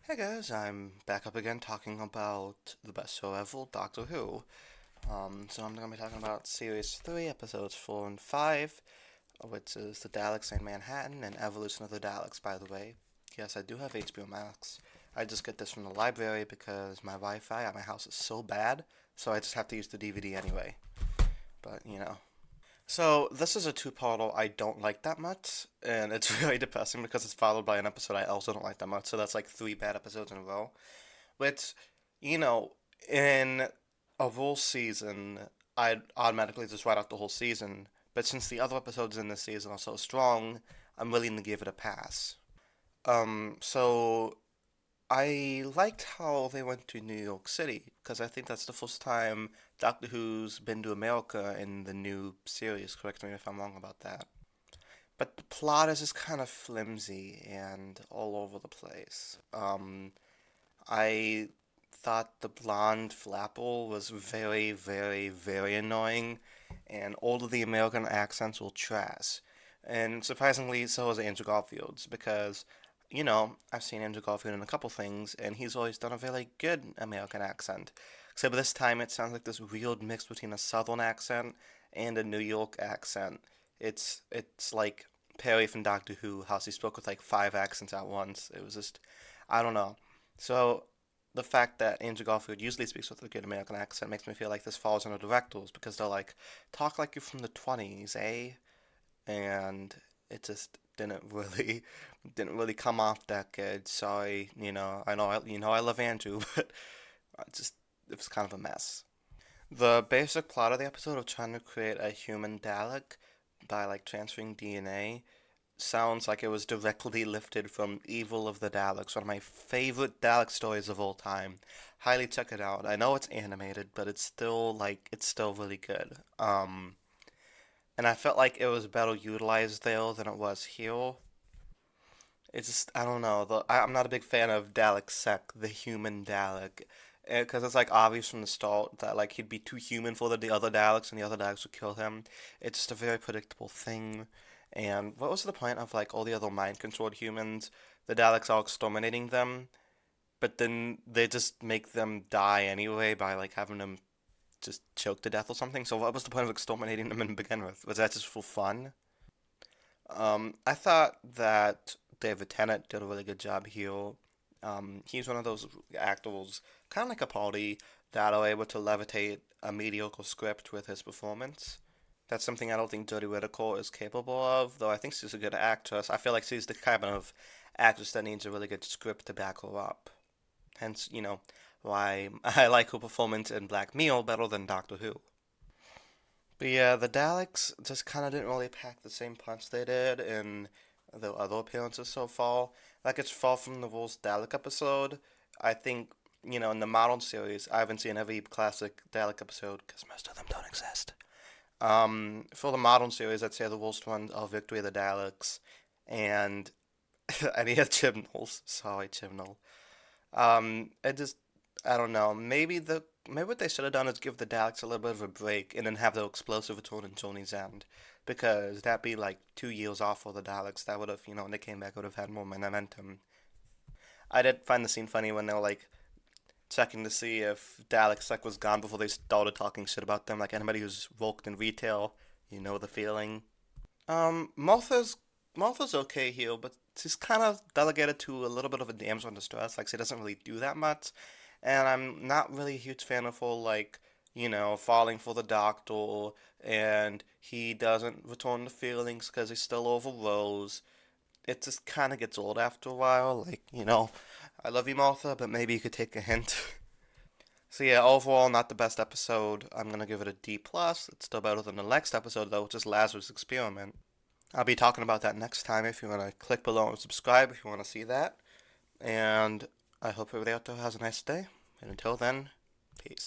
Hey guys, I'm back up again talking about the best show ever, Doctor Who. So I'm going to be talking about Series 3, Episodes 4 and 5, which is The Daleks in Manhattan and Evolution of the Daleks, by the way. Yes, I do have HBO Max. I just get this from the library because my Wi-Fi at my house is so bad, so I just have to use the DVD anyway. But. So this is a two-parter I don't like that much, and it's really depressing because it's followed by an episode I also don't like that much, so that's like three bad episodes in a row. But, you know, in a whole season, I'd automatically just write out the whole season. But since the other episodes in this season are so strong, I'm willing to give it a pass. So I liked how they went to New York City because I think that's the first time Doctor Who's been to America in the new series. Correct me if I'm wrong about that. But the plot is just kind of flimsy and all over the place. I thought the blonde flapple was very, very, very annoying, and all of the American accents were trash. And surprisingly, so was Andrew Garfield's, because, I've seen Andrew Garfield in a couple things, and he's always done a very good American accent. Except this time it sounds like this weird mix between a Southern accent and a New York accent. It's like Perry from Doctor Who, how he spoke with like five accents at once. It was just, I don't know. So the fact that Andrew Garfield usually speaks with a good American accent makes me feel like this falls on the directors because they're like, talk like you're from the 20s, eh? And it just didn't really come off that good. Sorry, I love Andrew, but it was kind of a mess. The basic plot of the episode of trying to create a human Dalek by like transferring DNA sounds like it was directly lifted from Evil of the Daleks, one of my favorite Dalek stories of all time. Highly check it out. I know it's animated, but it's still really good. And I felt like it was better utilized there than it was here. It's just I don't know. I'm not a big fan of Dalek Sec, the human Dalek, because it's like obvious from the start that like he'd be too human for the other Daleks, and the other Daleks would kill him. It's just a very predictable thing. And what was the point of like all the other mind-controlled humans? The Daleks are exterminating them, but then they just make them die anyway by like having them just choke to death or something. So what was the point of exterminating them to begin with? Was that just for fun? I thought that David Tennant did a really good job here. He's one of those actors, kind of like a Capaldi, that are able to levitate a mediocre script with his performance. That's something I don't think Jodie Whittaker is capable of, though I think she's a good actress. I feel like she's the kind of actress that needs a really good script to back her up. Hence, why I like her performance in Black Mirror better than Doctor Who. But yeah, the Daleks just kind of didn't really pack the same punch they did in the other appearances so far. Like, it's far from the worst Dalek episode. I think, in the modern series, I haven't seen every classic Dalek episode because most of them don't exist. For the modern series, I'd say the worst ones are Victory of the Daleks and any of Chibnall's. Sorry, Chibnall. It just, I don't know. Maybe what they should have done is give the Daleks a little bit of a break and then have the explosive return in Journey's End, because that'd be like 2 years off for the Daleks. That would have, when they came back, would have had more momentum. I did find the scene funny when they were like checking to see if Daleks like was gone before they started talking shit about them. Like anybody who's worked in retail, you know the feeling. Martha's okay here, but she's kind of delegated to a little bit of a damsel in distress. Like she doesn't really do that much, and I'm not really a huge fan of her like falling for the doctor, and he doesn't return the feelings because he's still over Rose. It just kind of gets old after a while. Like I love you, Martha, but maybe you could take a hint. So yeah, overall, not the best episode. I'm gonna give it a D plus. It's still better than the next episode though, which is Lazarus Experiment. I'll be talking about that next time if you want to click below and subscribe if you want to see that. And I hope everybody out there has a nice day. And until then, peace.